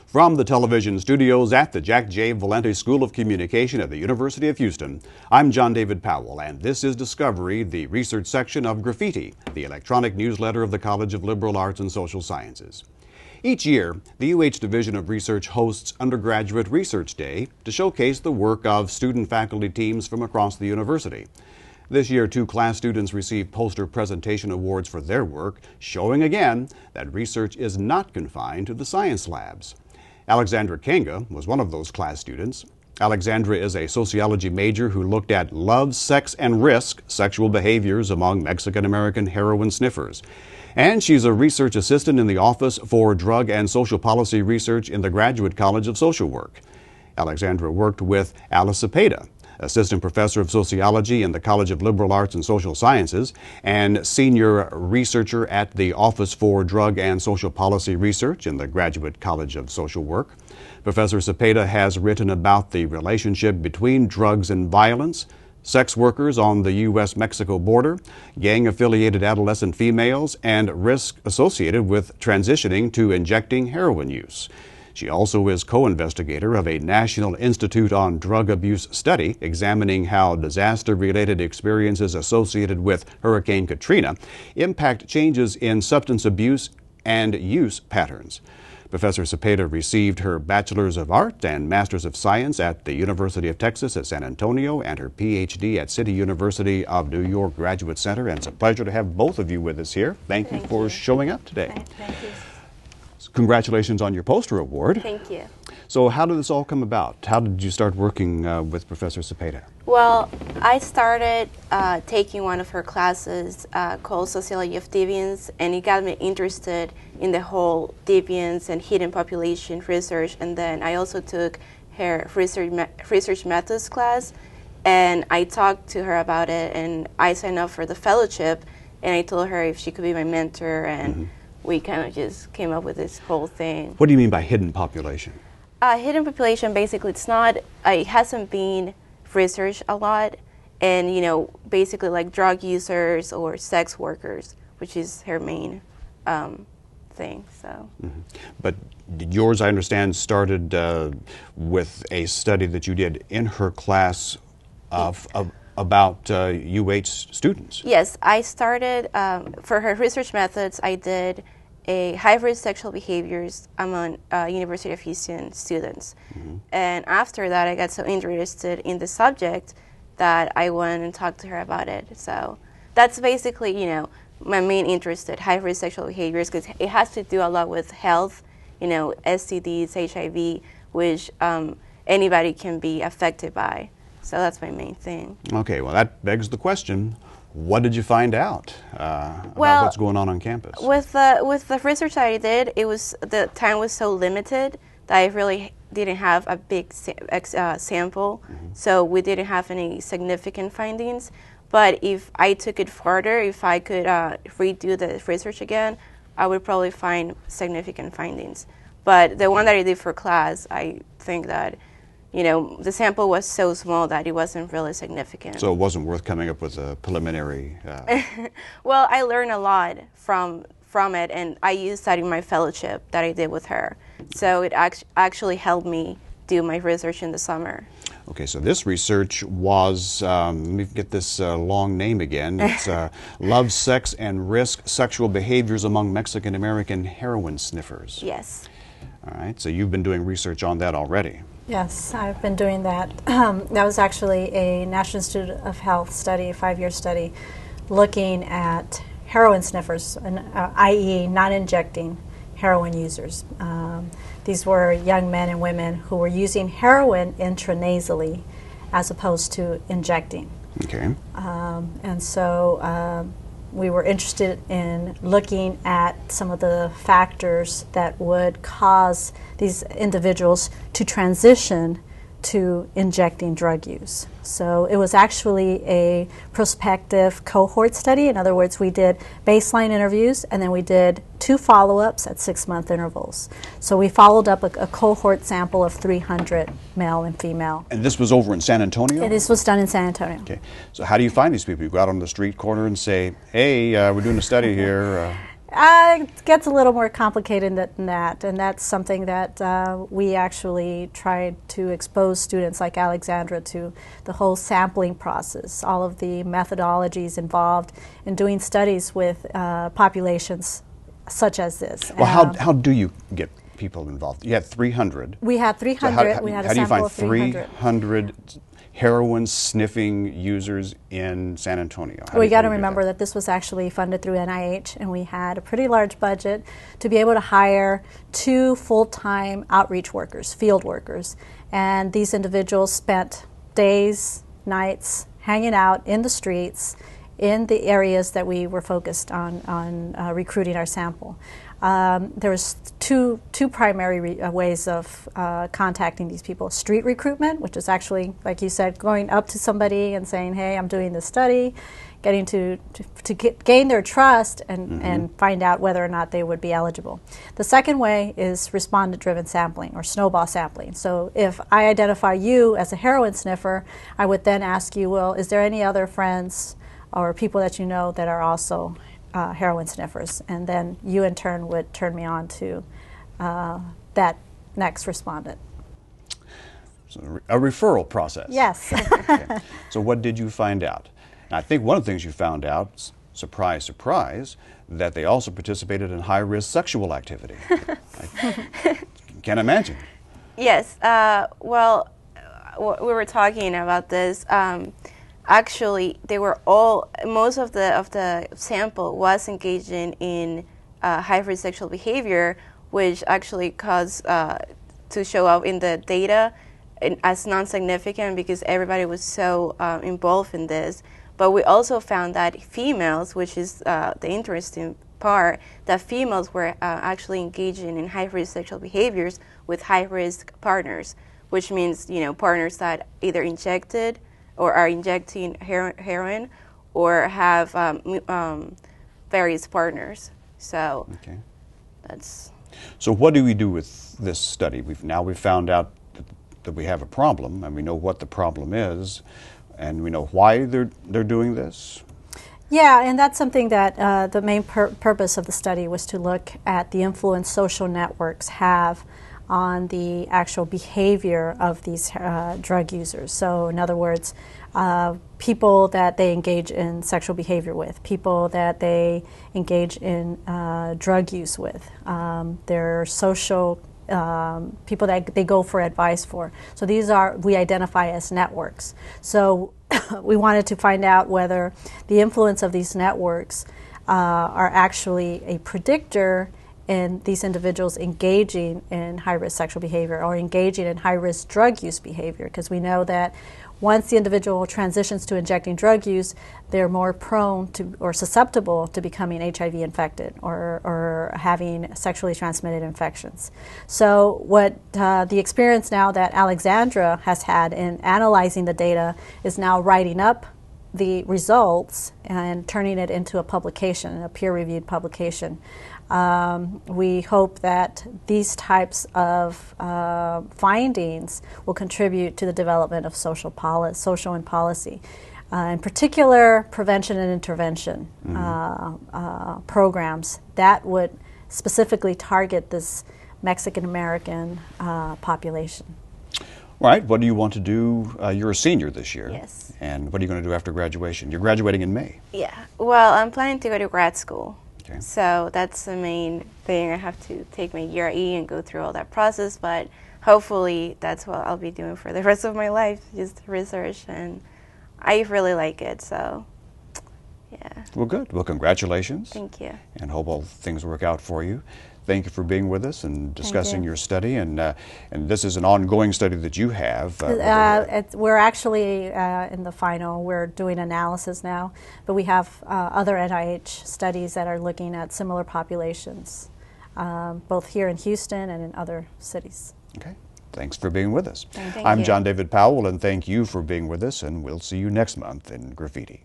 From the television studios at the Jack J. Valenti School of Communication at the University of Houston, I'm John David Powell, and this is Discovery, the research section of Graffiti, the electronic newsletter of the College of Liberal Arts and Social Sciences. Each year, the UH Division of Research hosts Undergraduate Research Day to showcase the work of student-faculty teams from across the university. This year, 2 class students received poster presentation awards for their work, showing again that research is not confined to the science labs. Alexandra Canga was one of those class students. Alexandra is a sociology major who looked at love, sex, and risk sexual behaviors among Mexican-American heroin sniffers. And she's a research assistant in the Office for Drug and Social Policy Research in the Graduate College of Social Work. Alexandra worked with Alice Cepeda, assistant professor of sociology in the College of Liberal Arts and Social Sciences and senior researcher at the Office for Drug and Social Policy Research in the Graduate College of Social Work. Professor Cepeda has written about the relationship between drugs and violence, sex workers on the U.S.-Mexico border, gang-affiliated adolescent females, and risk associated with transitioning to injecting heroin use. She also is co-investigator of a National Institute on Drug Abuse study examining how disaster-related experiences associated with Hurricane Katrina impact changes in substance abuse and use patterns. Professor Cepeda received her Bachelor's of Art and Master's of Science at the University of Texas at San Antonio and her Ph.D. at City University of New York Graduate Center. And it's a pleasure to have both of you with us here. Thank you for showing up today. Thank you. Congratulations on your poster award. Thank you. So how did this all come about? How did you start working with Professor Cepeda? Well, I started taking one of her classes called Sociology of Deviance, and it got me interested in the whole deviance and hidden population research. And then I also took her research methods class, and I talked to her about it, and I signed up for the fellowship, and I told her if she could be my mentor, and we kind of just came up with this whole thing. What do you mean by hidden population? Hidden population, basically, it hasn't been researched a lot, and basically like drug users or sex workers, which is her main thing. So. But yours, I understand, started with a study that you did in her class about UH students. Yes, I started, for her research methods, I did a high-risk sexual behaviors among University of Houston students. And after that, I got so interested in the subject that I went and talked to her about it. So that's basically, my main interest in high-risk sexual behaviors, because it has to do a lot with health, STDs, HIV, which anybody can be affected by. So that's my main thing. Okay, well, that begs the question, what did you find out about what's going on campus? With the research that I did, the time was so limited that I really didn't have a big sample, so we didn't have any significant findings. But if I took it further, if I could redo the research again, I would probably find significant findings. But the one that I did for class, I think that the sample was so small that it wasn't really significant. So it wasn't worth coming up with a preliminary... Well, I learned a lot from it, and I used that in my fellowship that I did with her. So it actually helped me do my research in the summer. Okay, so this research was, let me get this long name again, it's Love, Sex, and Risk Sexual Behaviors Among Mexican-American Heroin Sniffers. Yes. All right, so you've been doing research on that already. Yes, I've been doing that. That was actually a National Institute of Health study, a 5-year study, looking at heroin sniffers, i.e. non-injecting heroin users. These were young men and women who were using heroin intranasally as opposed to injecting. Okay. And so we were interested in looking at some of the factors that would cause these individuals to transition to injecting drug use. So it was actually a prospective cohort study. In other words, we did baseline interviews, and then we did 2 follow-ups at 6-month intervals. So we followed up a cohort sample of 300 male and female. And this was over in San Antonio? And this was done in San Antonio. Okay. So how do you find these people? You go out on the street corner and say, hey, we're doing a study here. It gets a little more complicated than that, and that's something that we actually tried to expose students like Alexandra to the whole sampling process, all of the methodologies involved in doing studies with populations such as this. Well, how do you get people involved? You had 300. We had 300. We had a sample of 300. How do you find 300 heroin sniffing users in San Antonio? We got to remember that this was actually funded through NIH, and we had a pretty large budget to be able to hire 2 full-time outreach workers, field workers. And these individuals spent days, nights, hanging out in the streets in the areas that we were focused on recruiting our sample. There was two primary ways of contacting these people. Street recruitment, which is actually, like you said, going up to somebody and saying, hey, I'm doing this study, getting to gain their trust and find out whether or not they would be eligible. The second way is respondent-driven sampling or snowball sampling. So if I identify you as a heroin sniffer, I would then ask you, well, is there any other friends or people that you know that are also heroin sniffers, and then you in turn would turn me on to that next respondent. So a referral process. Yes. Okay. So what did you find out? And I think one of the things you found out, surprise, surprise, that they also participated in high-risk sexual activity. I can't imagine. Yes. Well, we were talking about this. Actually, they were most of the sample was engaging in high-risk sexual behavior, which actually caused to show up in the data as non-significant because everybody was so involved in this. But we also found that females, which is the interesting part, that females were actually engaging in high-risk sexual behaviors with high-risk partners, which means, you know, partners that either injected or are injecting heroin, or have various partners. So that's. So what do we do with this study? We've found out that we have a problem, and we know what the problem is, and we know why they're doing this. Yeah, and that's something that the main purpose of the study was to look at the influence social networks have on the actual behavior of these drug users. So in other words, people that they engage in sexual behavior with, people that they engage in drug use with, their social people that they go for advice for. So these we identify as networks. So we wanted to find out whether the influence of these networks are actually a predictor in these individuals engaging in high-risk sexual behavior or engaging in high-risk drug use behavior, because we know that once the individual transitions to injecting drug use, they're more prone to or susceptible to becoming HIV infected or having sexually transmitted infections. So what the experience now that Alexandra has had in analyzing the data is now writing up the results and turning it into a publication, a peer-reviewed publication. We hope that these types of findings will contribute to the development of social and policy. In particular, prevention and intervention programs that would specifically target this Mexican-American population. Right. What do you want to do? You're a senior this year. Yes. And what are you going to do after graduation? You're graduating in May. Yeah. Well, I'm planning to go to grad school. Okay. So that's the main thing. I have to take my year E and go through all that process, but hopefully that's what I'll be doing for the rest of my life, just research, and I really like it, so yeah. Well, good. Well, congratulations. Thank you. And hope all things work out for you. Thank you for being with us and discussing your study. And this is an ongoing study that you have. We're actually in the final. We're doing analysis now, but we have other NIH studies that are looking at similar populations, both here in Houston and in other cities. Okay. Thanks for being with us. Thank I'm you. John David Powell, and thank you for being with us, and we'll see you next month in Graffiti.